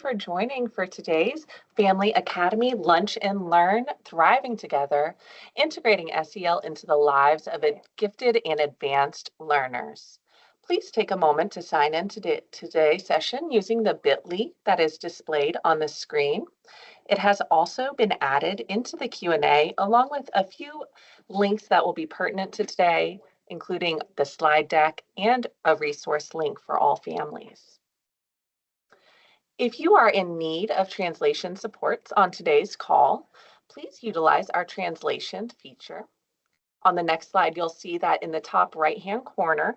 for joining for today's Family Academy Lunch and Learn Thriving Together, integrating SEL into the lives of gifted and advanced learners. Please take a moment to sign in to today's session using the bit.ly that is displayed on the screen. It has also been added into the Q&A along with a few links that will be pertinent to today, including the slide deck and a resource link for all families. If you are in need of translation support on today's call, please utilize our translation feature. On the next slide, you'll see that in the top right-hand corner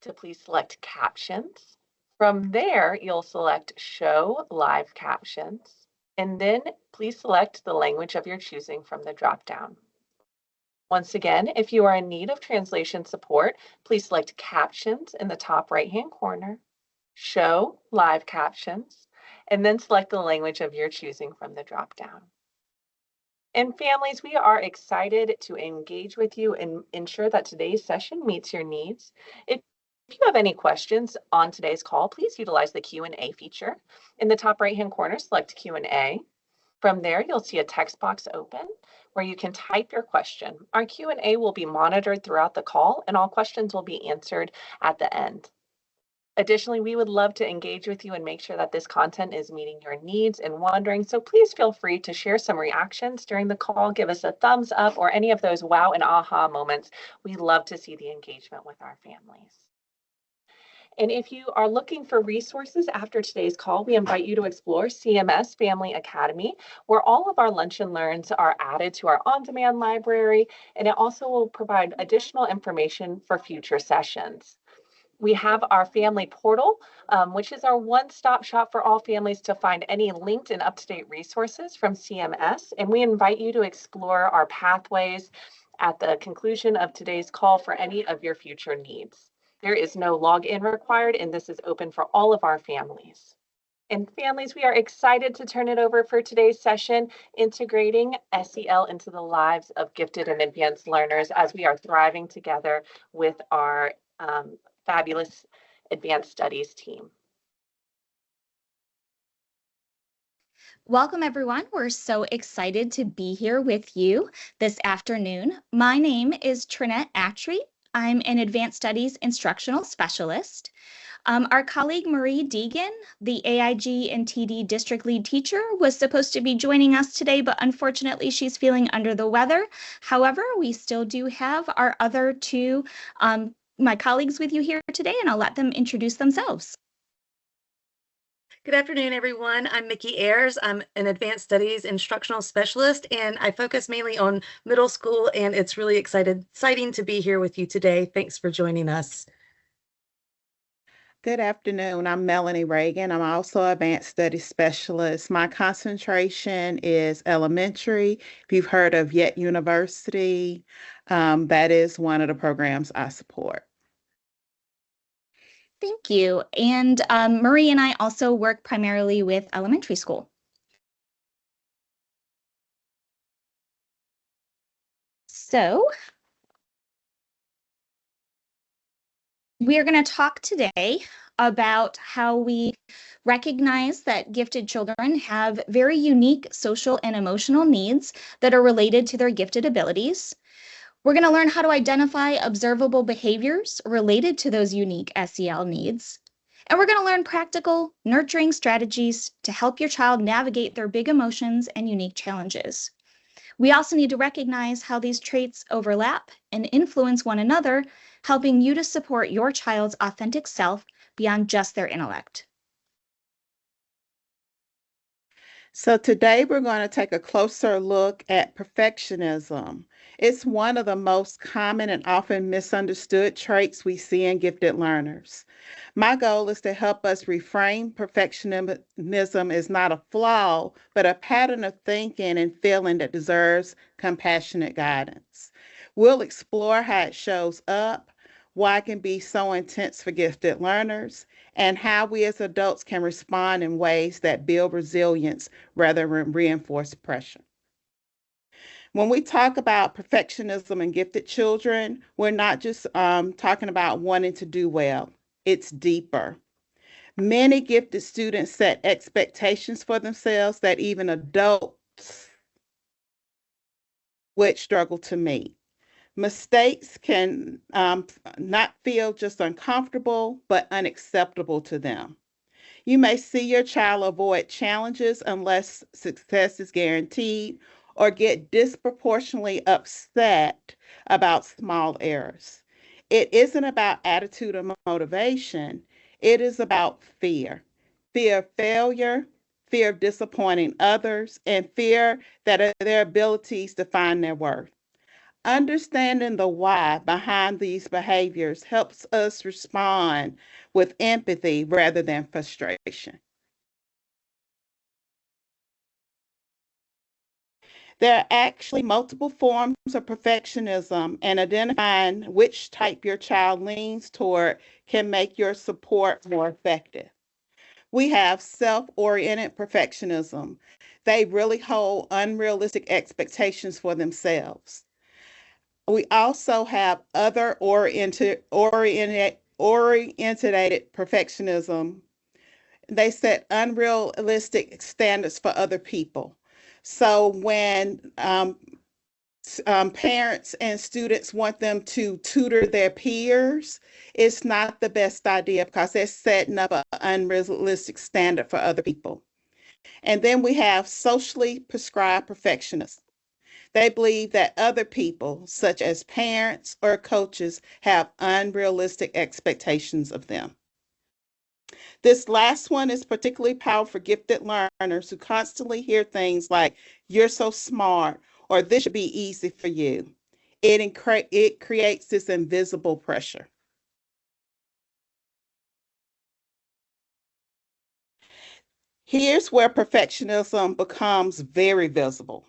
to please select captions. From there, you'll select show live captions, and then please select the language of your choosing from the dropdown. Once again, if you are in need of translation support, please select captions in the top right-hand corner, show live captions, and then select the language of your choosing from the dropdown. And families, we are excited to engage with you and ensure that today's session meets your needs. If you have any questions on today's call, please utilize the Q&A feature. In the top right-hand corner, select Q&A. From there, you'll see a text box open where you can type your question. Our Q&A will be monitored throughout the call, and all questions will be answered at the end. Additionally, we would love to engage with you and make sure that this content is meeting your needs and wondering, so please feel free to share some reactions during the call, give us a thumbs up, or any of those wow and aha moments. We love to see the engagement with our families. And if you are looking for resources after today's call, we invite you to explore CMS Family Academy, where all of our Lunch and Learns are added to our on-demand library, and it also will provide additional information for future sessions. We have our family portal, which is our one-stop shop for all families to find any linked and up-to-date resources from CMS, and we invite you to explore our pathways at the conclusion of today's call for any of your future needs. There is no login required, and this is open for all of our families. And families, we are excited to turn it over for today's session, integrating SEL into the lives of gifted and advanced learners as we are thriving together with our fabulous advanced studies team. Welcome, everyone. We're so excited to be here with you this afternoon. My name is Trinette Attree. I'm an Advanced Studies Instructional Specialist. Our colleague Marie Deegan, the AIG and TD District Lead Teacher, was supposed to be joining us today, but unfortunately she's feeling under the weather. However, we still do have our other two my colleagues with you here today, and I'll let them introduce themselves. Good afternoon, everyone. I'm Mickey Ayers. I'm an Advanced Studies Instructional Specialist, and I focus mainly on middle school, and it's really exciting to be here with you today. Thanks for joining us. Good afternoon. I'm Melanie Reagan. I'm also an Advanced Studies Specialist. My concentration is elementary. If you've heard of Yet University, that is one of the programs I support. Thank you. And Marie and I also work primarily with elementary school. So we are going to talk today about how we recognize that gifted children have very unique social and emotional needs that are related to their gifted abilities. We're going to learn how to identify observable behaviors related to those unique SEL needs. And we're going to learn practical, nurturing strategies to help your child navigate their big emotions and unique challenges. We also need to recognize how these traits overlap and influence one another, helping you to support your child's authentic self beyond just their intellect. So today we're going to take a closer look at perfectionism. It's one of the most common and often misunderstood traits we see in gifted learners. My goal is to help us reframe perfectionism as not a flaw, but a pattern of thinking and feeling that deserves compassionate guidance. We'll explore how it shows up, why it can be so intense for gifted learners, and how we as adults can respond in ways that build resilience rather than reinforce pressure. When we talk about perfectionism in gifted children, we're not just talking about wanting to do well. It's deeper. Many gifted students set expectations for themselves that even adults would struggle to meet. Mistakes can not feel just uncomfortable, but unacceptable to them. You may see your child avoid challenges unless success is guaranteed or get disproportionately upset about small errors. It isn't about attitude or motivation, it is about fear. Fear of failure, fear of disappointing others, and fear that their abilities define their worth. Understanding the why behind these behaviors helps us respond with empathy rather than frustration. There are actually multiple forms of perfectionism, and identifying which type your child leans toward can make your support more effective. We have self-oriented perfectionism. They really hold unrealistic expectations for themselves. We also have other oriented perfectionism. They set unrealistic standards for other people. So when parents and students want them to tutor their peers, it's not the best idea because they're setting up an unrealistic standard for other people. And then we have socially prescribed perfectionists. They believe that other people, such as parents or coaches, have unrealistic expectations of them. This last one is particularly powerful for gifted learners who constantly hear things like, "You're so smart," or "This should be easy for you." It creates this invisible pressure. Here's where perfectionism becomes very visible.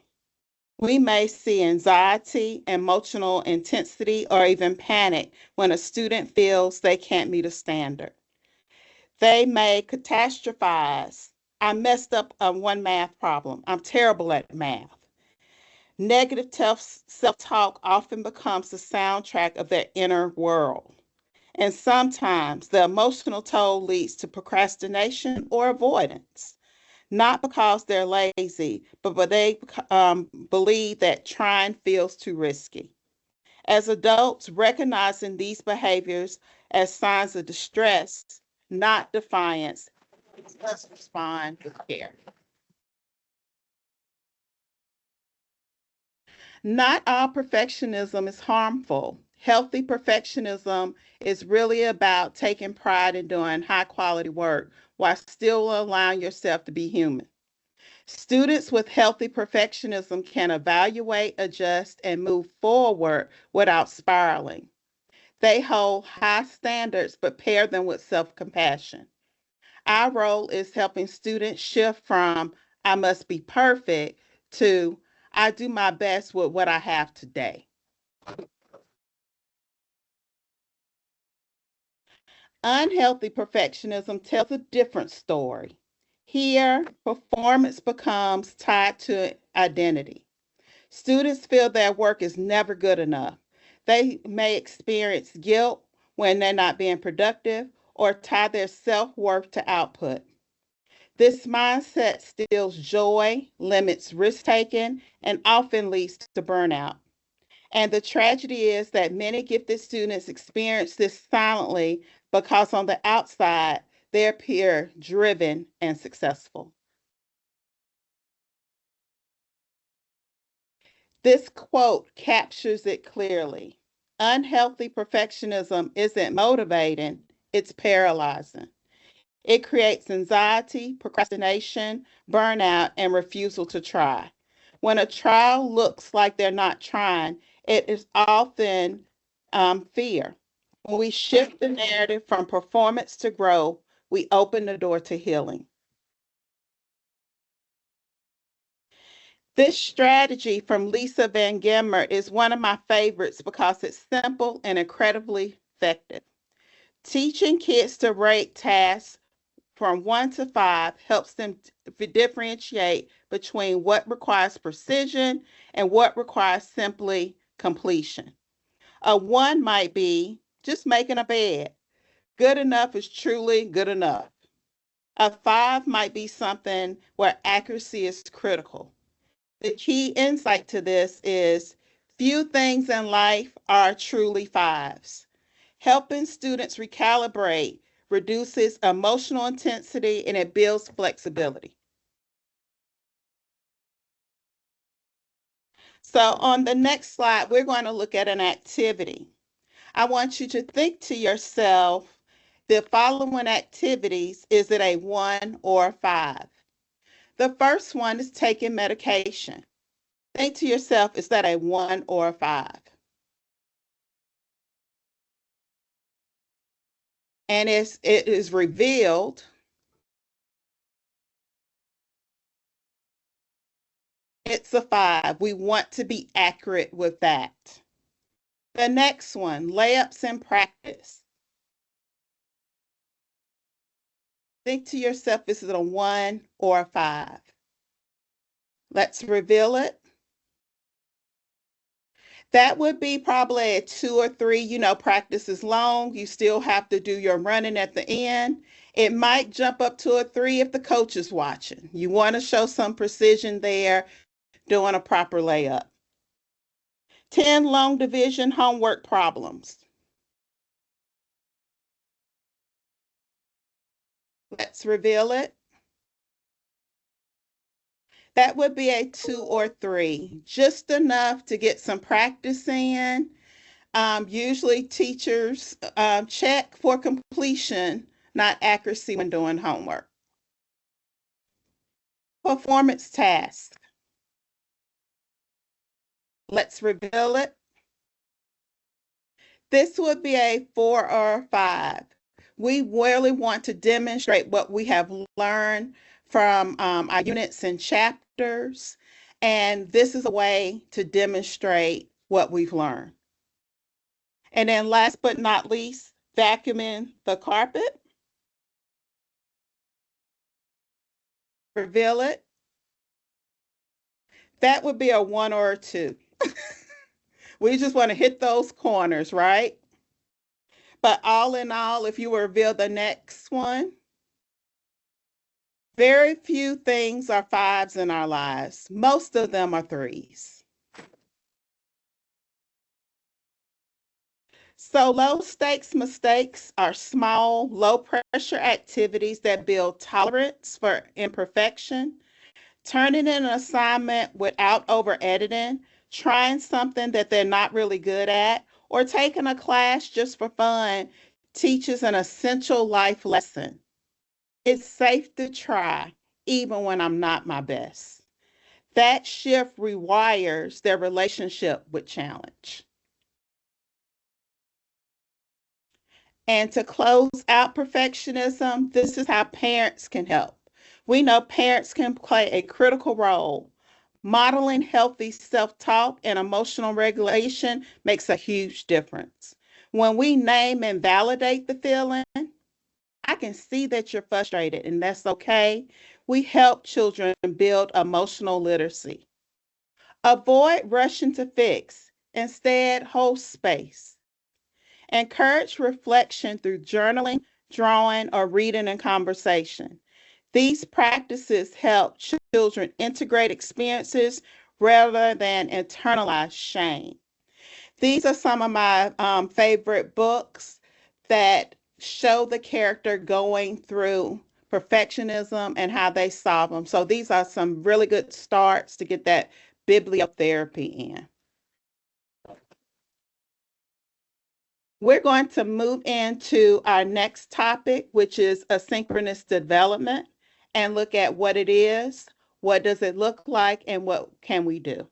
We may see anxiety, emotional intensity, or even panic when a student feels they can't meet a standard. They may catastrophize. "I messed up on one math problem. I'm terrible at math." Negative self-talk often becomes the soundtrack of their inner world. And sometimes the emotional toll leads to procrastination or avoidance, not because they're lazy, but they believe that trying feels too risky. As adults, recognizing these behaviors as signs of distress, not defiance, let's respond with care. Not all perfectionism is harmful. Healthy perfectionism is really about taking pride in doing high quality work while still allowing yourself to be human. Students with healthy perfectionism can evaluate, adjust, and move forward without spiraling. They hold high standards but pair them with self compassion. Our role is helping students shift from "I must be perfect" to "I do my best with what I have today." Unhealthy perfectionism tells a different story. Here, performance becomes tied to identity. Students feel their work is never good enough. They may experience guilt when they're not being productive or tie their self worth to output. This mindset steals joy, limits risk taking, and often leads to burnout. And the tragedy is that many gifted students experience this silently because on the outside, they appear driven and successful. This quote captures it clearly. Unhealthy perfectionism isn't motivating, it's paralyzing. It creates anxiety, procrastination, burnout, and refusal to try. When a child looks like they're not trying, it is often fear. When we shift the narrative from performance to growth, we open the door to healing. This strategy from Lisa Van Gemmer is one of my favorites because it's simple and incredibly effective. Teaching kids to rate tasks from 1 to 5 helps them differentiate between what requires precision and what requires simply completion. A 1 might be just making a bed. Good enough is truly good enough. A 5 might be something where accuracy is critical. The key insight to this is few things in life are truly 5s. Helping students recalibrate reduces emotional intensity and it builds flexibility. So on the next slide, we're going to look at an activity. I want you to think to yourself, the following activities, is it a 1 or a 5? The first one is taking medication. Think to yourself, is that a 1 or a 5? And it is revealed it's a 5. We want to be accurate with that. The next one, layups in practice. Think to yourself, is it a 1 or a 5? Let's reveal it. That would be probably a 2 or 3. You know, practice is long. You still have to do your running at the end. It might jump up to a 3 if the coach is watching. You want to show some precision there, doing a proper layup. 10 long division homework problems. Let's reveal it. That would be a 2 or 3, just enough to get some practice in. Usually teachers check for completion, not accuracy when doing homework. Performance task. Let's reveal it. This would be a 4 or 5. We really want to demonstrate what we have learned from our units and chapters, and this is a way to demonstrate what we've learned. And then last but not least, vacuuming the carpet. Reveal it. That would be a 1 or a 2. We just want to hit those corners, right? But all in all, if you reveal the next one, very few things are 5s in our lives. Most of them are 3s. So low stakes mistakes are small, low pressure activities that build tolerance for imperfection. Turning in an assignment without over editing, trying something that they're not really good at, or taking a class just for fun teaches an essential life lesson. It's safe to try, even when I'm not my best. That shift rewires their relationship with challenge. And to close out perfectionism, this is how parents can help. We know parents can play a critical role. Modeling healthy self-talk and emotional regulation makes a huge difference. When we name and validate the feeling, I can see that you're frustrated, and that's okay. We help children build emotional literacy. Avoid rushing to fix. Instead, hold space. Encourage reflection through journaling, drawing, or reading and conversation. These practices help children integrate experiences rather than internalize shame. These are some of my favorite books that show the character going through perfectionism and how they solve them. So these are some really good starts to get that bibliotherapy in. We're going to move into our next topic, which is asynchronous development, and look at what it is, what does it look like, and what can we do.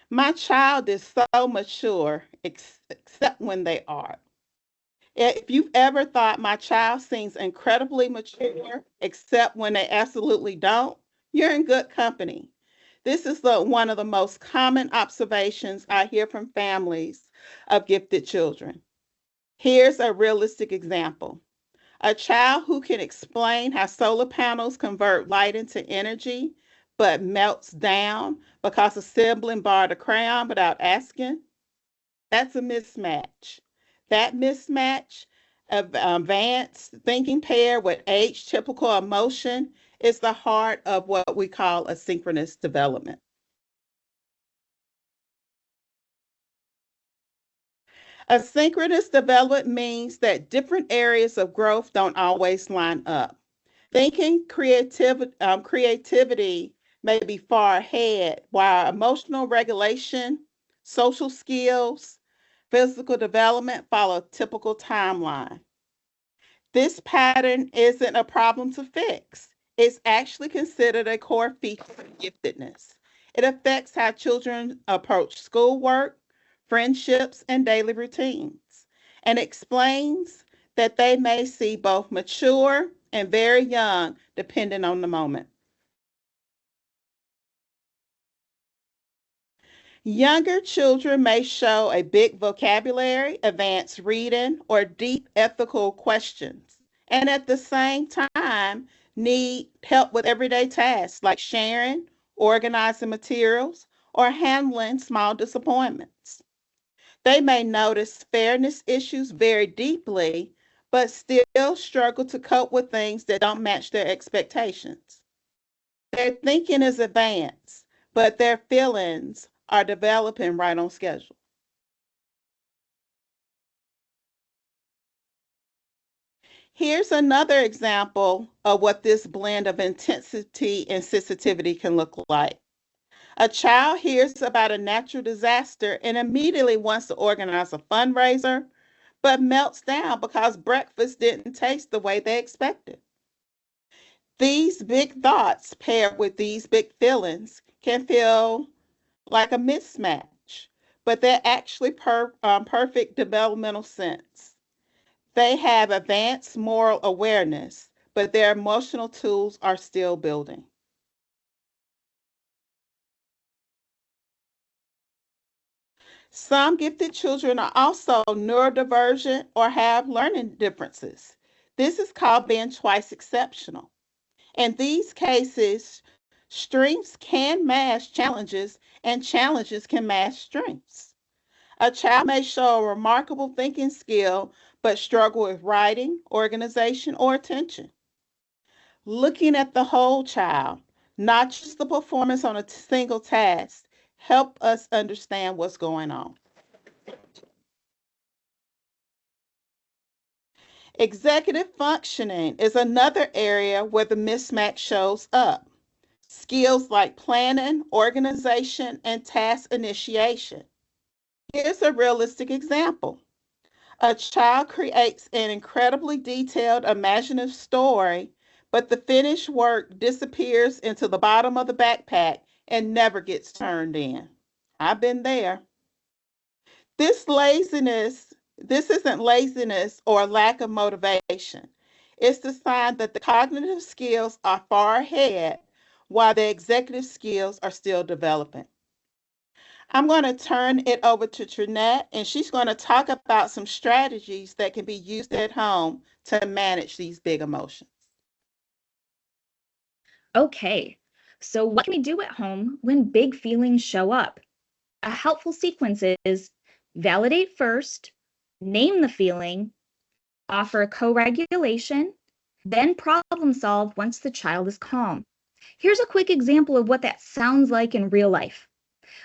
My child is so mature, except when they are. If you've ever thought my child seems incredibly mature, except when they absolutely don't, you're in good company. This is one of the most common observations I hear from families of gifted children. Here's a realistic example. A child who can explain how solar panels convert light into energy, but melts down because a sibling borrowed a crayon without asking, that's a mismatch. That mismatch of advanced thinking paired with age typical emotion is the heart of what we call asynchronous development. Asynchronous development means that different areas of growth don't always line up. Thinking creativity may be far ahead, while emotional regulation, social skills, physical development follow a typical timeline. This pattern isn't a problem to fix. It's actually considered a core feature of giftedness. It affects how children approach schoolwork, friendships, and daily routines, and explains that they may see both mature and very young, depending on the moment. Younger children may show a big vocabulary, advanced reading, or deep ethical questions, and at the same time need help with everyday tasks like sharing, organizing materials, or handling small disappointments. They may notice fairness issues very deeply, but still struggle to cope with things that don't match their expectations. Their thinking is advanced, but their feelings are developing right on schedule. Here's another example of what this blend of intensity and sensitivity can look like. A child hears about a natural disaster and immediately wants to organize a fundraiser, but melts down because breakfast didn't taste the way they expected. These big thoughts paired with these big feelings can feel like a mismatch, but they're actually perfect developmental sense. They have advanced moral awareness, but their emotional tools are still building. Some gifted children are also neurodivergent or have learning differences. This is called being twice exceptional. In these cases, strengths can mask challenges, and challenges can mask strengths. A child may show a remarkable thinking skill, but struggle with writing, organization, or attention. Looking at the whole child, not just the performance on a single task, help us understand what's going on. Executive functioning is another area where the mismatch shows up. Skills like planning, organization, and task initiation. Here's a realistic example. A child creates an incredibly detailed, imaginative story, but the finished work disappears into the bottom of the backpack and never gets turned in. I've been there. This isn't laziness or lack of motivation. It's the sign that the cognitive skills are far ahead while the executive skills are still developing. I'm going to turn it over to Trinette, and she's going to talk about some strategies that can be used at home to manage these big emotions. Okay, so what can we do at home when big feelings show up? A helpful sequence is validate first, name the feeling, offer co-regulation, then problem solve once the child is calm. Here's a quick example of what that sounds like in real life.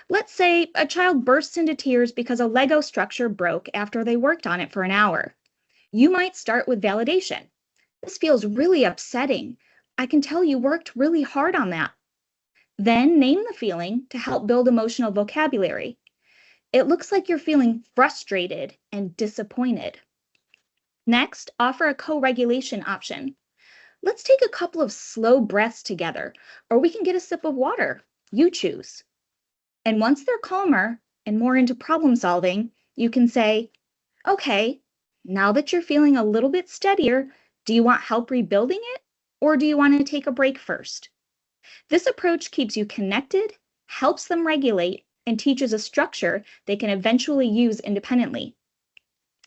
Let's say a child bursts into tears because a Lego structure broke after they worked on it for an hour. You might start with validation. This feels really upsetting. I can tell you worked really hard on that. Then name the feeling to help build emotional vocabulary. It looks like you're feeling frustrated and disappointed. Next, offer a co-regulation option. Let's take a couple of slow breaths together, or we can get a sip of water. You choose. And once they're calmer and more into problem solving, you can say, okay, now that you're feeling a little bit steadier, do you want help rebuilding it, or do you want to take a break first? This approach keeps you connected, helps them regulate, and teaches a structure they can eventually use independently.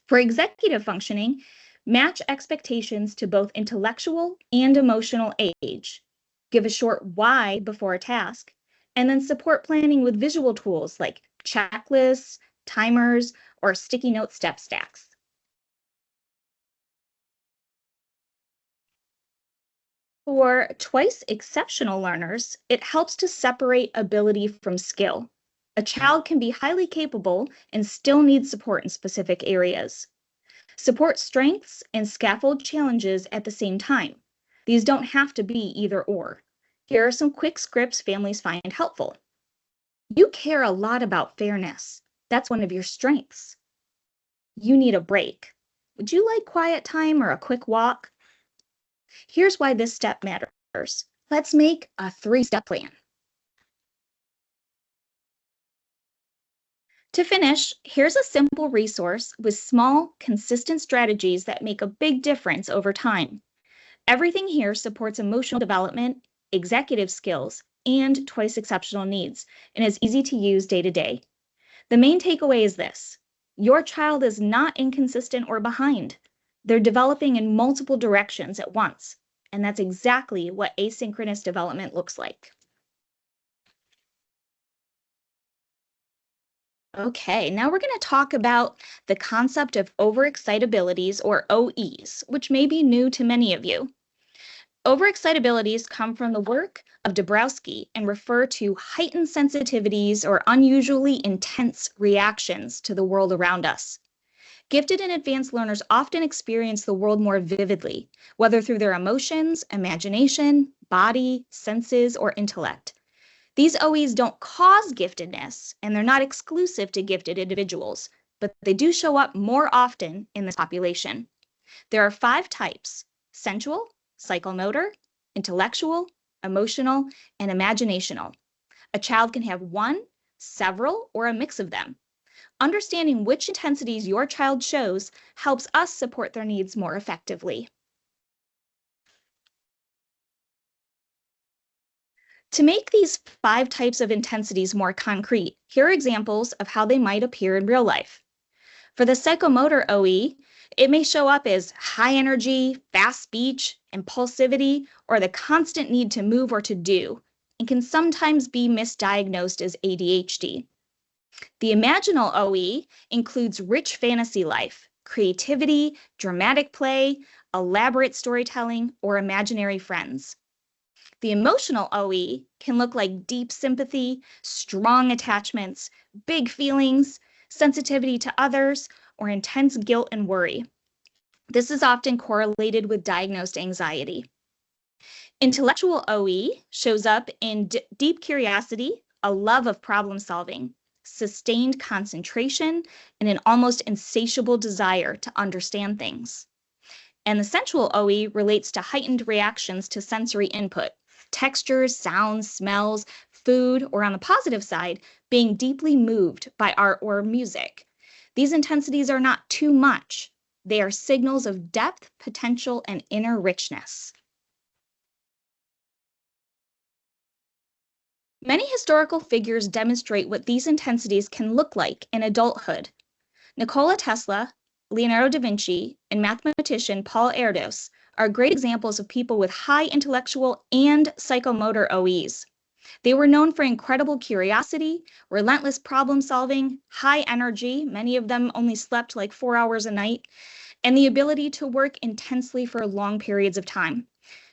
For executive functioning, match expectations to both intellectual and emotional age. Give a short why before a task, and then support planning with visual tools like checklists, timers, or sticky note step stacks. For twice exceptional learners, it helps to separate ability from skill. A child can be highly capable and still need support in specific areas. Support strengths and scaffold challenges at the same time. These don't have to be either or. Here are some quick scripts families find helpful. You care a lot about fairness. That's one of your strengths. You need a break. Would you like quiet time or a quick walk? Here's why this step matters. Let's make a 3-step plan. To finish, here's a simple resource with small, consistent strategies that make a big difference over time. Everything here supports emotional development, executive skills, and twice exceptional needs, and is easy to use day to day. The main takeaway is this: your child is not inconsistent or behind. They're developing in multiple directions at once, and that's exactly what asynchronous development looks like. Okay, now we're going to talk about the concept of overexcitabilities, or OEs, which may be new to many of you. Overexcitabilities come from the work of Dabrowski and refer to heightened sensitivities or unusually intense reactions to the world around us. Gifted and advanced learners often experience the world more vividly, whether through their emotions, imagination, body, senses, or intellect. These OEs don't cause giftedness, and they're not exclusive to gifted individuals, but they do show up more often in this population. There are 5 types: sensual, psychomotor, intellectual, emotional, and imaginational. A child can have one, several, or a mix of them. Understanding which intensities your child shows helps us support their needs more effectively. To make these 5 types of intensities more concrete, here are examples of how they might appear in real life. For the psychomotor OE, it may show up as high energy, fast speech, impulsivity, or the constant need to move or to do, and can sometimes be misdiagnosed as ADHD. The imaginal OE includes rich fantasy life, creativity, dramatic play, elaborate storytelling, or imaginary friends. The emotional OE can look like deep sympathy, strong attachments, big feelings, sensitivity to others, or intense guilt and worry. This is often correlated with diagnosed anxiety. Intellectual OE shows up in deep curiosity, a love of problem solving, sustained concentration, and an almost insatiable desire to understand things. And the sensual OE relates to heightened reactions to sensory input, textures, sounds, smells, food, or on the positive side, being deeply moved by art or music. These intensities are not too much. They are signals of depth, potential, and inner richness. Many historical figures demonstrate what these intensities can look like in adulthood. Nikola Tesla, Leonardo da Vinci, and mathematician Paul Erdos are great examples of people with high intellectual and psychomotor OEs. They were known for incredible curiosity, relentless problem solving, high energy, many of them only slept like 4 hours a night, and the ability to work intensely for long periods of time.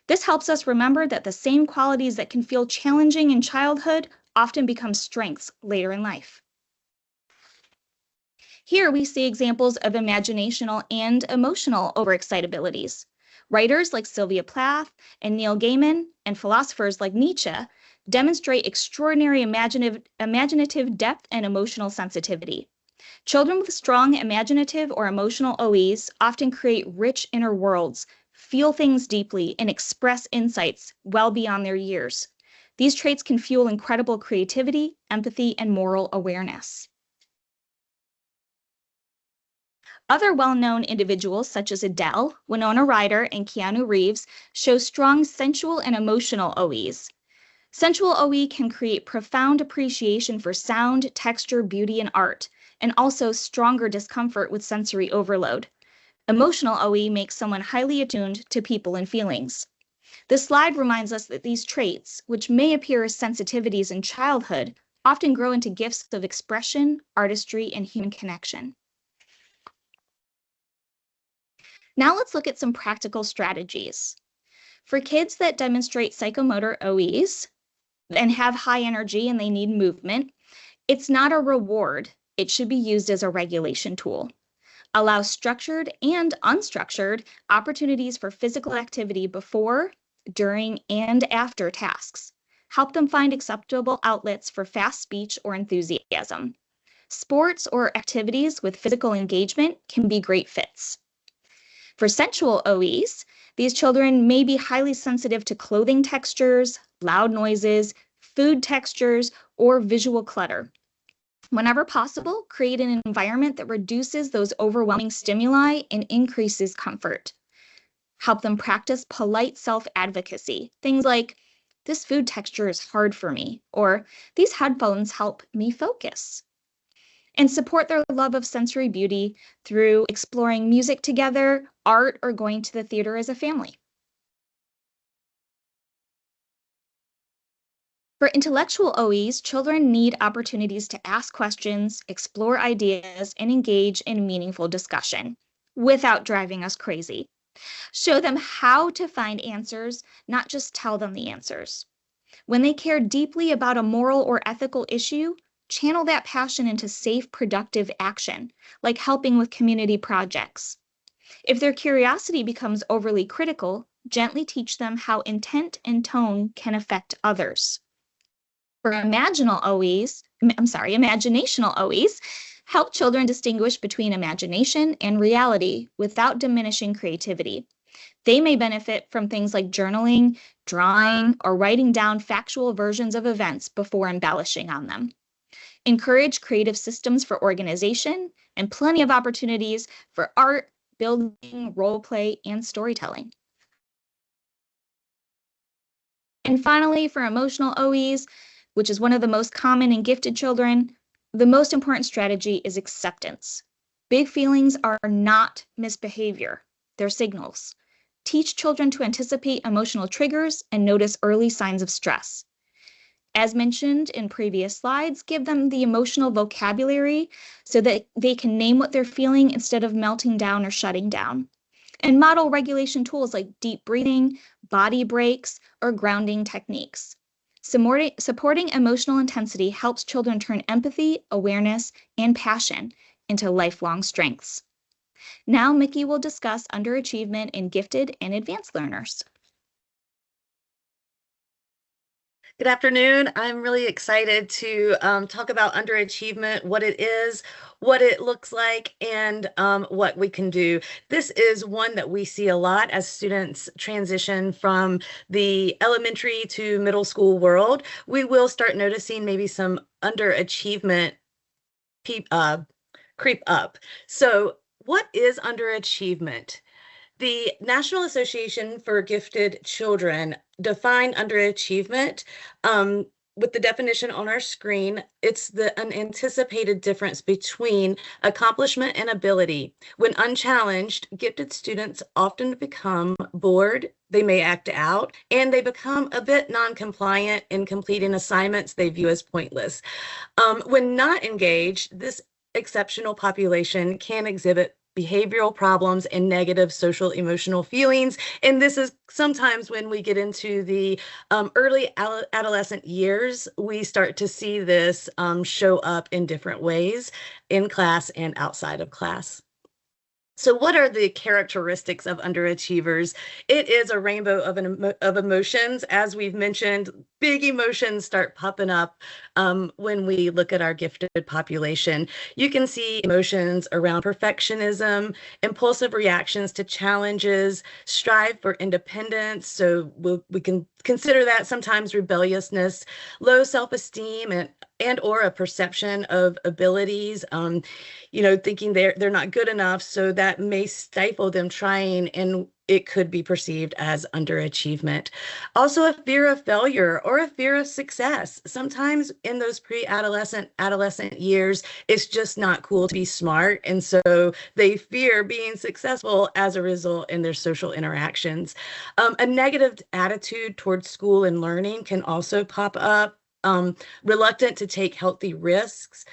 This helps us remember that the same qualities that can feel challenging in childhood often become strengths later in life. Here we see examples of imaginational and emotional overexcitabilities. Writers like Sylvia Plath and Neil Gaiman, and philosophers like Nietzsche, demonstrate extraordinary imaginative depth and emotional sensitivity. Children with strong imaginative or emotional OEs often create rich inner worlds, feel things deeply, and express insights well beyond their years. These traits can fuel incredible creativity, empathy, and moral awareness. Other well-known individuals such as Adele, Winona Ryder, and Keanu Reeves show strong sensual and emotional OEs. Sensual OE can create profound appreciation for sound, texture, beauty, and art, and also stronger discomfort with sensory overload. Emotional OE makes someone highly attuned to people and feelings. This slide reminds us that these traits, which may appear as sensitivities in childhood, often grow into gifts of expression, artistry, and human connection. Now let's look at some practical strategies. For kids that demonstrate psychomotor OEs and have high energy and they need movement, it's not a reward. It should be used as a regulation tool. Allow structured and unstructured opportunities for physical activity before, during, and after tasks. Help them find acceptable outlets for fast speech or enthusiasm. Sports or activities with physical engagement can be great fits. For sensual OEs, these children may be highly sensitive to clothing textures, loud noises, food textures, or visual clutter. Whenever possible, create an environment that reduces those overwhelming stimuli and increases comfort. Help them practice polite self-advocacy. Things like, this food texture is hard for me, or these headphones help me focus. And support their love of sensory beauty through exploring music together, art, or going to the theater as a family. For intellectual OEs, children need opportunities to ask questions, explore ideas, and engage in meaningful discussion without driving us crazy. Show them how to find answers, not just tell them the answers. When they care deeply about a moral or ethical issue, channel that passion into safe, productive action, like helping with community projects. If their curiosity becomes overly critical, gently teach them how intent and tone can affect others. For imaginational OEs, help children distinguish between imagination and reality without diminishing creativity. They may benefit from things like journaling, drawing, or writing down factual versions of events before embellishing on them. Encourage creative systems for organization and plenty of opportunities for art, building, role play, and storytelling. And finally, for emotional OEs, which is one of the most common in gifted children, the most important strategy is acceptance. Big feelings are not misbehavior, they're signals. Teach children to anticipate emotional triggers and notice early signs of stress. As mentioned in previous slides, give them the emotional vocabulary so that they can name what they're feeling instead of melting down or shutting down. And model regulation tools like deep breathing, body breaks, or grounding techniques. Supporting emotional intensity helps children turn empathy, awareness, and passion into lifelong strengths. Now, Mickey will discuss underachievement in gifted and advanced learners. Good afternoon. I'm really excited to talk about underachievement, what it is, what it looks like, and what we can do. This is one that we see a lot as students transition from the elementary to middle school world. We will start noticing maybe some underachievement creep up. So what is underachievement? The National Association for Gifted Children define underachievement with the definition on our screen. It's the unanticipated difference between accomplishment and ability. When unchallenged, gifted students often become bored, they may act out, and they become a bit non-compliant in completing assignments they view as pointless. When not engaged, this exceptional population can exhibit behavioral problems and negative social emotional feelings. And this is sometimes when we get into the early adolescent years, we start to see this show up in different ways in class and outside of class. So what are the characteristics of underachievers? It is a rainbow of emotions. As we've mentioned, big emotions start popping up when we look at our gifted population. You can see emotions around perfectionism, impulsive reactions to challenges, strive for independence. So we can consider that sometimes rebelliousness, low self-esteem, and or a perception of abilities, thinking they're not good enough, so that may stifle them trying, and it could be perceived as underachievement. Also, a fear of failure or a fear of success. Sometimes in those adolescent years, it's just not cool to be smart, and so they fear being successful as a result in their social interactions. A negative attitude towards school and learning can also pop up. Reluctant to take healthy risks,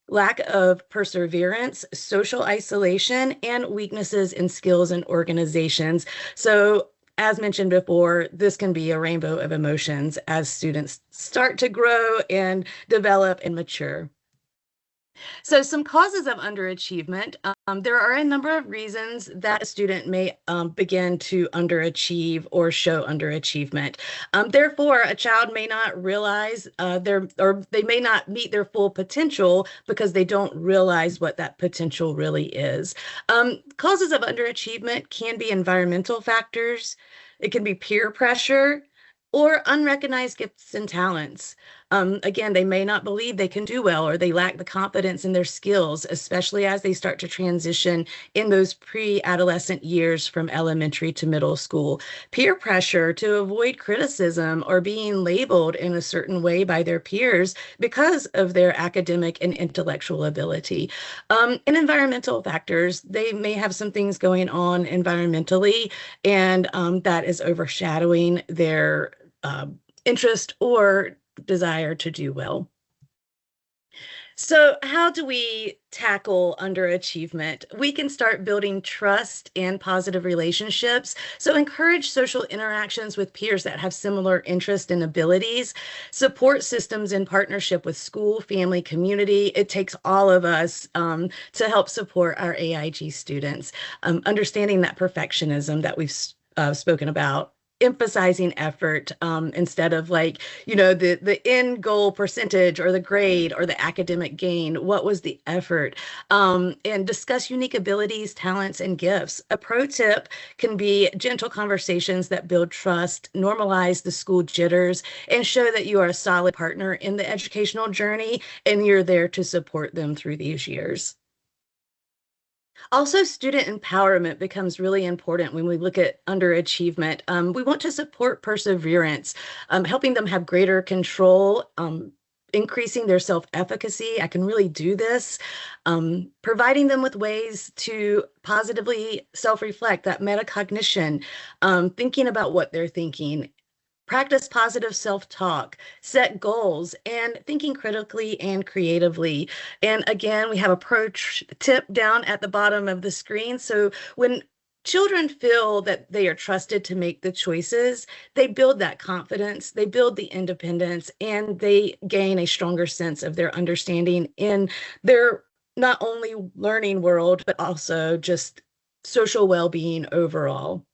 lack of perseverance, social isolation, and weaknesses in skills and organizations. So as mentioned before, this can be a rainbow of emotions as students start to grow and develop and mature. So some causes of underachievement. There are a number of reasons that a student may begin to underachieve or show underachievement. Therefore, a child may not realize they may not meet their full potential because they don't realize what that potential really is. Causes of underachievement can be environmental factors. It can be peer pressure or unrecognized gifts and talents. Again, they may not believe they can do well, or they lack the confidence in their skills, especially as they start to transition in those pre-adolescent years from elementary to middle school. Peer pressure to avoid criticism or being labeled in a certain way by their peers because of their academic and intellectual ability. And environmental factors, they may have some things going on environmentally, and that is overshadowing their interest or desire to do well. So how do we tackle underachievement? We can start building trust and positive relationships. So encourage social interactions with peers that have similar interests and abilities. Support systems in partnership with school, family, community. It takes all of us to help support our AIG students. Understanding that perfectionism that we've spoken about, emphasizing effort instead of the end goal percentage or the grade or the academic gain. What was the effort? And discuss unique abilities, talents, and gifts. A pro tip can be gentle conversations that build trust, normalize the school jitters, and show that you are a solid partner in the educational journey and you're there to support them through these years. Also, student empowerment becomes really important when we look at underachievement. We want to support perseverance, helping them have greater control, increasing their self-efficacy. I can really do this. Providing them with ways to positively self-reflect, that metacognition, thinking about what they're thinking. Practice positive self-talk, set goals, and thinking critically and creatively. And again, we have a pro tip down at the bottom of the screen. So when children feel that they are trusted to make the choices, they build that confidence, they build the independence, and they gain a stronger sense of their understanding in their not only learning world, but also just social well-being overall.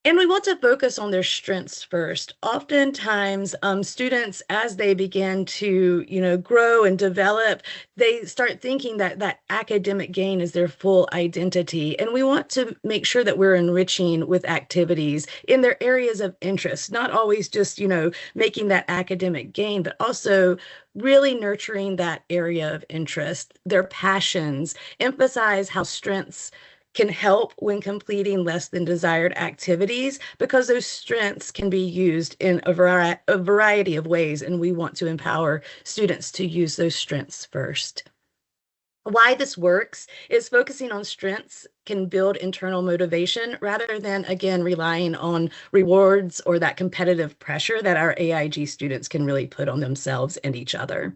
And we want to focus on their strengths first. Oftentimes, students, as they begin to, grow and develop, they start thinking that that academic gain is their full identity. And we want to make sure that we're enriching with activities in their areas of interest, not always just, making that academic gain, but also really nurturing that area of interest, their passions, emphasize how strengths can help when completing less than desired activities, because those strengths can be used in a variety of ways, and we want to empower students to use those strengths first. Why this works is focusing on strengths can build internal motivation rather than, again, relying on rewards or that competitive pressure that our AIG students can really put on themselves and each other.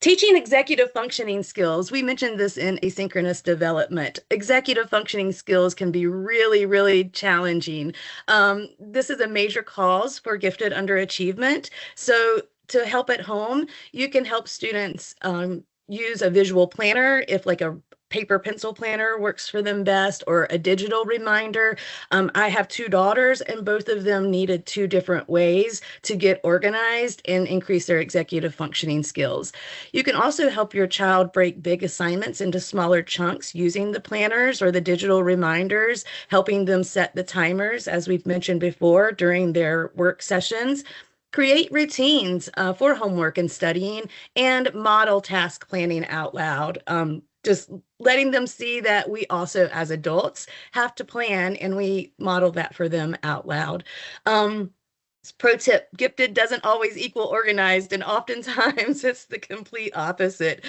Teaching executive functioning skills. We mentioned this in asynchronous development. Executive functioning skills can be really, really challenging. This is a major cause for gifted underachievement. So to help at home, you can help students use a visual planner if like a paper pencil planner works for them best, or a digital reminder. I have two daughters, and both of them needed two different ways to get organized and increase their executive functioning skills. You can also help your child break big assignments into smaller chunks using the planners or the digital reminders, helping them set the timers, as we've mentioned before, during their work sessions. Create routines for homework and studying, and model task planning out loud. Just letting them see that we also, as adults, have to plan, and we model that for them out loud. Pro tip, gifted doesn't always equal organized, and oftentimes it's the complete opposite,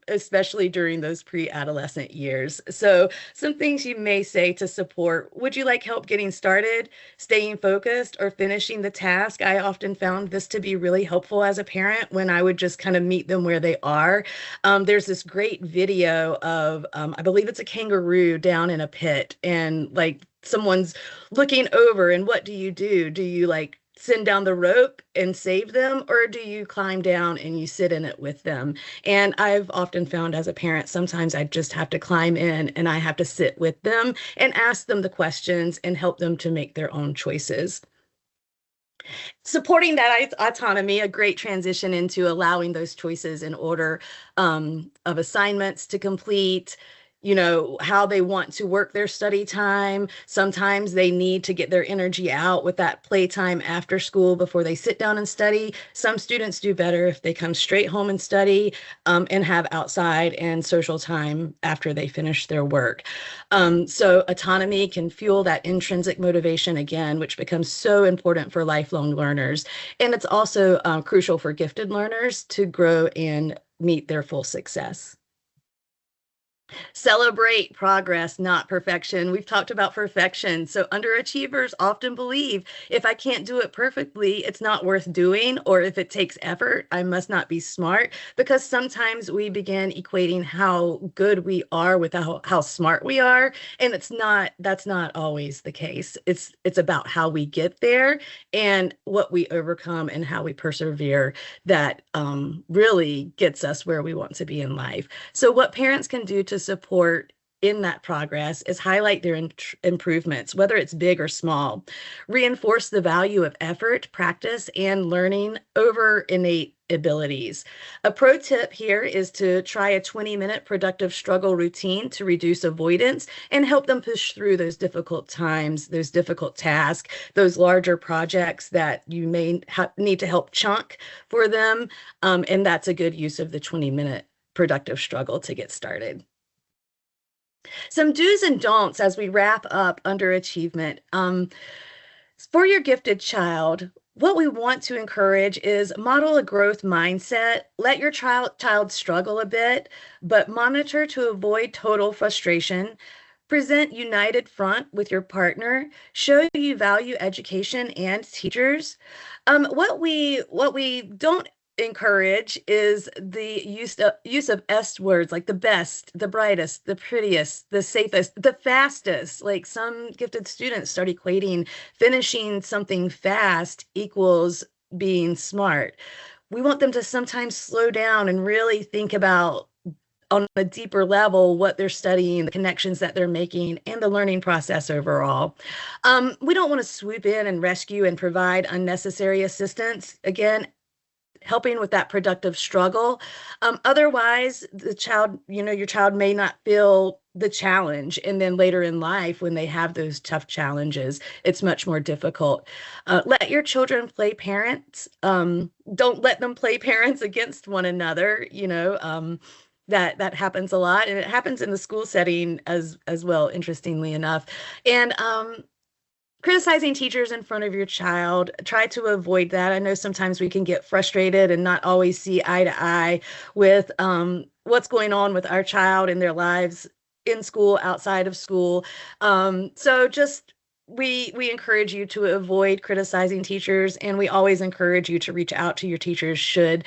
especially during those pre-adolescent years. So some things you may say to support: would you like help getting started, staying focused, or finishing the task? I often found this to be really helpful as a parent when I would just kind of meet them where they are. There's this great video of, I believe it's a kangaroo down in a pit, and like someone's looking over, and what do you do? Do you like send down the rope and save them, or do you climb down and you sit in it with them? And I've often found as a parent, sometimes I just have to climb in and I have to sit with them and ask them the questions and help them to make their own choices. Supporting that autonomy, a great transition into allowing those choices in order of assignments to complete, you know, how they want to work their study time. Sometimes they need to get their energy out with that playtime after school before they sit down and study. Some students do better if they come straight home and study, and have outside and social time after they finish their work. So autonomy can fuel that intrinsic motivation again, which becomes so important for lifelong learners. And it's also crucial for gifted learners to grow and meet their full success. Celebrate progress, not perfection. We've talked about perfection. So underachievers often believe if I can't do it perfectly, it's not worth doing, or if it takes effort, I must not be smart, because sometimes we begin equating how good we are with how smart we are. And that's not always the case. It's about how we get there and what we overcome and how we persevere that really gets us where we want to be in life. So what parents can do to support in that progress is highlight their improvements, whether it's big or small. Reinforce the value of effort, practice, and learning over innate abilities. A pro tip here is to try a 20-minute productive struggle routine to reduce avoidance and help them push through those difficult times, those difficult tasks, those larger projects that you may need to help chunk for them. And that's a good use of the 20-minute productive struggle to get started. Some do's and don'ts as we wrap up underachievement. For your gifted child, what we want to encourage is model a growth mindset. Let your child struggle a bit, but monitor to avoid total frustration. Present united front with your partner. Show you value education and teachers. What we don't encourage is the use of S words like the best, the brightest, the prettiest, the safest, the fastest. Like some gifted students start equating finishing something fast equals being smart. We want them to sometimes slow down and really think about on a deeper level what they're studying, the connections that they're making, and the learning process overall. We don't want to swoop in and rescue and provide unnecessary assistance. Again, helping with that productive struggle. Otherwise, the child, your child may not feel the challenge. And then later in life, when they have those tough challenges, it's much more difficult. Let your children play parents. Don't let them play parents against one another. That happens a lot, and it happens in the school setting as well, interestingly enough. And criticizing teachers in front of your child, try to avoid that. I know sometimes we can get frustrated and not always see eye to eye with what's going on with our child in their lives in school, outside of school. So just we encourage you to avoid criticizing teachers, and we always encourage you to reach out to your teachers should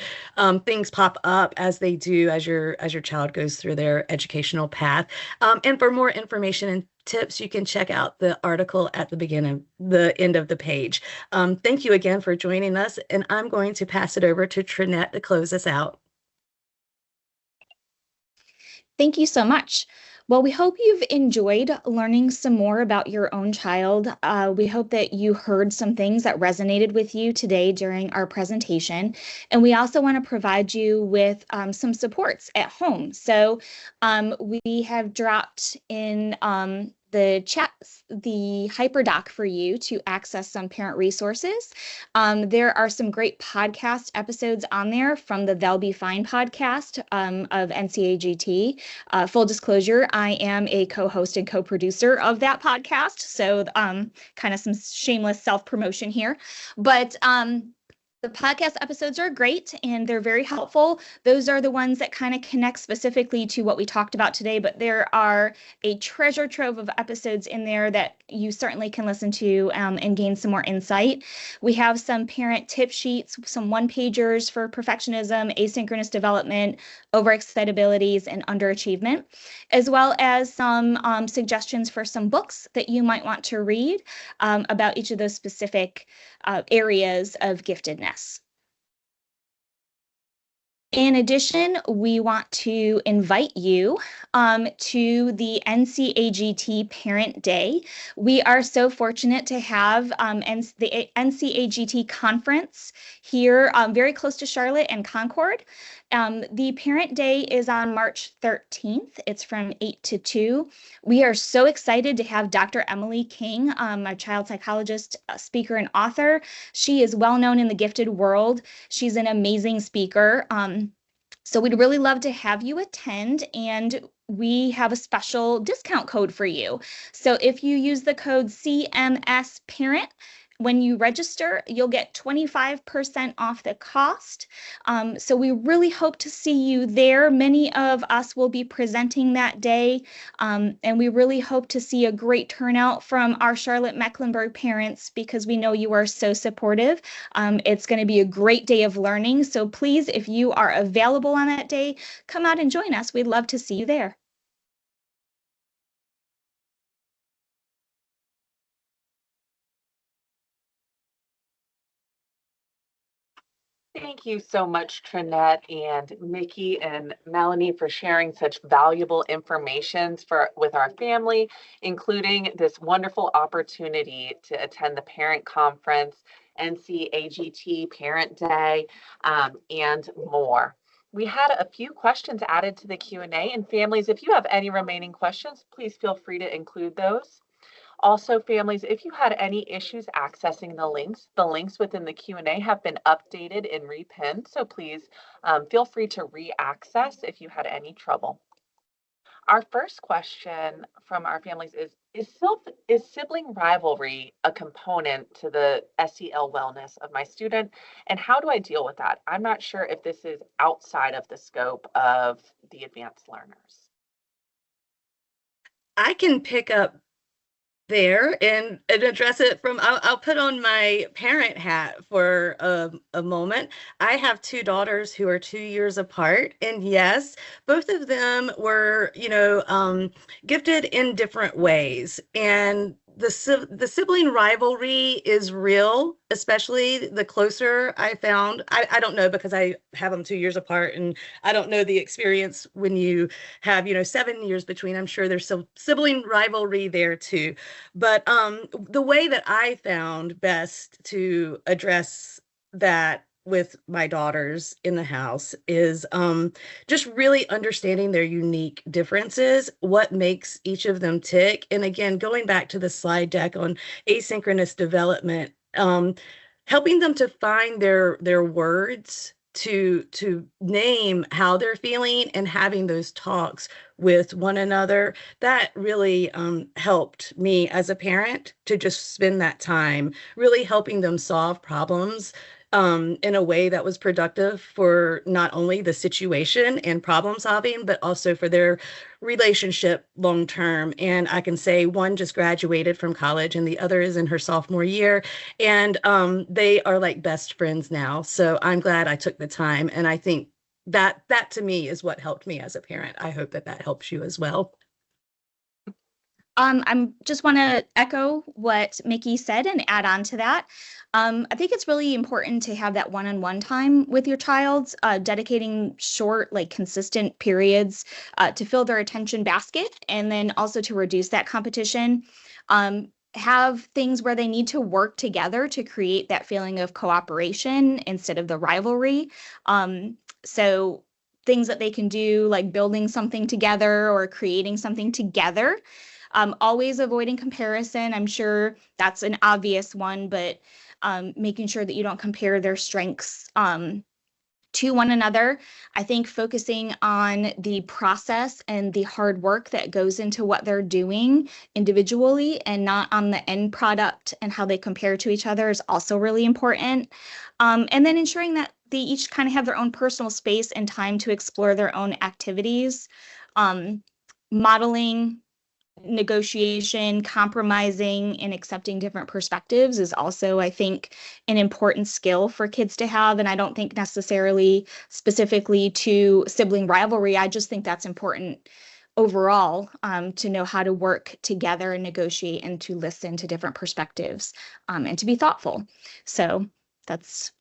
things pop up, as they do as your child goes through their educational path. And for more information and tips, you can check out the article at the end of the page. Thank you again for joining us, and I'm going to pass it over to Trinette to close us out. Thank you so much. Well, we hope you've enjoyed learning some more about your own child. We hope that you heard some things that resonated with you today during our presentation. And we also want to provide you with some supports at home. So we have dropped in the hyperdoc for you to access some parent resources. There are some great podcast episodes on there from the They'll Be Fine podcast of NCAGT. Full disclosure, I am a co-host and co-producer of that podcast, so kind of some shameless self-promotion here. But the podcast episodes are great and they're very helpful. Those are the ones that kind of connect specifically to what we talked about today, but there are a treasure trove of episodes in there that you certainly can listen to and gain some more insight. We have some parent tip sheets, some one-pagers for perfectionism, asynchronous development, overexcitabilities, and underachievement, as well as some suggestions for some books that you might want to read about each of those specific areas of giftedness. In addition, we want to invite you to the NCAGT Parent Day. We are so fortunate to have the NCAGT conference here very close to Charlotte and Concord. The Parent Day is on March 13th. It's from 8 to 2. We are so excited to have Dr. Emily King, a child psychologist, speaker, and author. She is well known in the gifted world. She's an amazing speaker. So we'd really love to have you attend, and we have a special discount code for you. So if you use the code CMS Parent, when you register, you'll get 25% off the cost. So we really hope to see you there. Many of us will be presenting that day, and we really hope to see a great turnout from our Charlotte-Mecklenburg parents because we know you are so supportive. It's going to be a great day of learning. So please, if you are available on that day, come out and join us. We'd love to see you there. Thank you so much, Trinette and Mickey and Melanie, for sharing such valuable information with our family, including this wonderful opportunity to attend the parent conference, NCAGT Parent Day, and more. We had a few questions added to the Q&A, and families, if you have any remaining questions, please feel free to include those. Also, families, if you had any issues accessing the links within the Q&A have been updated and repinned, so please feel free to re-access if you had any trouble. Our first question from our families is sibling rivalry a component to the SEL wellness of my student, and how do I deal with that? I'm not sure if this is outside of the scope of the advanced learners. I can pick up there and address it from, I'll put on my parent hat for a moment. I have two daughters who are 2 years apart, and yes, both of them were, gifted in different ways. And the sibling rivalry is real, especially the closer I found. I don't know because I have them 2 years apart, and I don't know the experience when you have 7 years between. I'm sure there's some sibling rivalry there too. But the way that I found best to address that with my daughters in the house is just really understanding their unique differences, what makes each of them tick. And again, going back to the slide deck on asynchronous development, helping them to find their words to name how they're feeling and having those talks with one another, that really helped me as a parent to just spend that time really helping them solve problems in a way that was productive for not only the situation and problem solving, but also for their relationship long term. And I can say one just graduated from college and the other is in her sophomore year, and they are like best friends now. So I'm glad I took the time, and I think that to me is what helped me as a parent. I hope that helps you as well. I just want to echo what Mickey said and add on to that. I think it's really important to have that one-on-one time with your child, dedicating short, consistent periods to fill their attention basket, and then also to reduce that competition. Have things where they need to work together to create that feeling of cooperation instead of the rivalry. So things that they can do, like building something together or creating something together. Always avoiding comparison. I'm sure that's an obvious one, but making sure that you don't compare their strengths to one another. I think focusing on the process and the hard work that goes into what they're doing individually and not on the end product and how they compare to each other is also really important. And then ensuring that they each kind of have their own personal space and time to explore their own activities. Modeling negotiation, compromising, and accepting different perspectives is also, I think, an important skill for kids to have. And I don't think necessarily specifically to sibling rivalry. I just think that's important overall, to know how to work together and negotiate and to listen to different perspectives, and to be thoughtful. So that's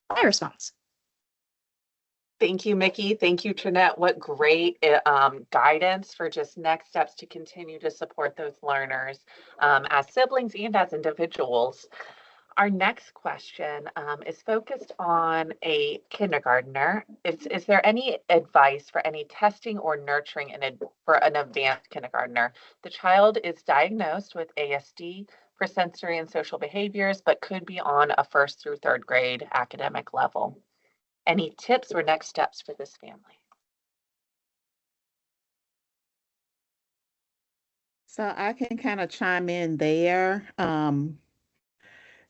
my response. Thank you, Mickey. Thank you, Trinette. What great guidance for just next steps to continue to support those learners as siblings and as individuals. Our next question is focused on a kindergartner. Is there any advice for any testing or nurturing for an advanced kindergartner? The child is diagnosed with ASD for sensory and social behaviors, but could be on a first through third grade academic level. Any tips or next steps for this family? So I can kind of chime in there.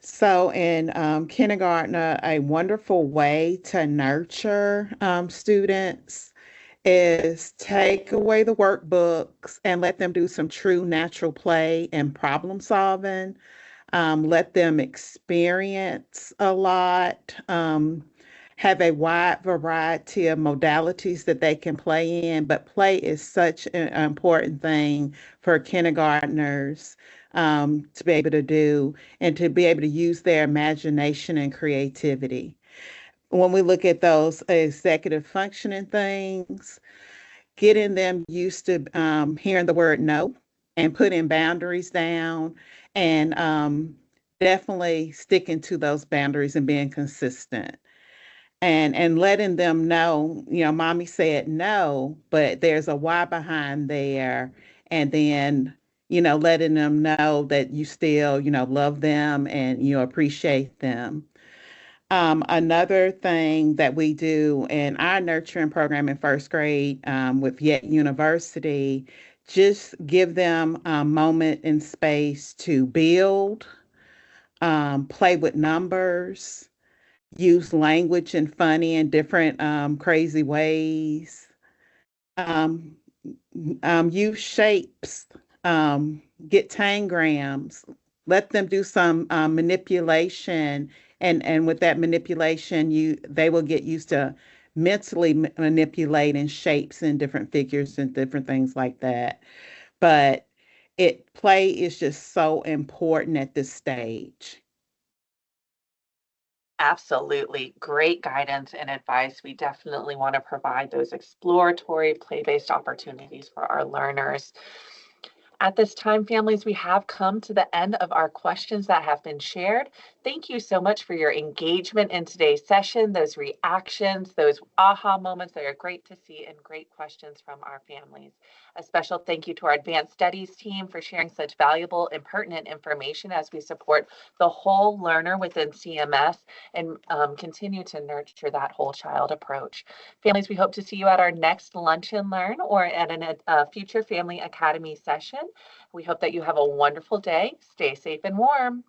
So in kindergarten, a wonderful way to nurture students is take away the workbooks and let them do some true natural play and problem solving. Let them experience a lot. Have a wide variety of modalities that they can play in, but play is such an important thing for kindergartners to be able to do and to be able to use their imagination and creativity. When we look at those executive functioning things, getting them used to hearing the word no and putting boundaries down and definitely sticking to those boundaries and being consistent and letting them know, mommy said no, but there's a why behind there. And then, letting them know that you still, love them and you appreciate them. Another thing that we do in our nurturing program in first grade with Yet University, just give them a moment and space to build, play with numbers, use language in funny and different crazy ways, um, use shapes, get tangrams, let them do some manipulation, and with that manipulation, they will get used to mentally manipulating shapes and different figures and different things like that. But play is just so important at this stage. Absolutely. Great guidance and advice. We definitely want to provide those exploratory play-based opportunities for our learners. At this time, families, we have come to the end of our questions that have been shared. Thank you so much for your engagement in today's session, those reactions, those aha moments that are great to see, and great questions from our families. A special thank you to our advanced studies team for sharing such valuable and pertinent information as we support the whole learner within CMS and continue to nurture that whole child approach. Families, we hope to see you at our next Lunch and Learn or at a future Family Academy session. We hope that you have a wonderful day. Stay safe and warm.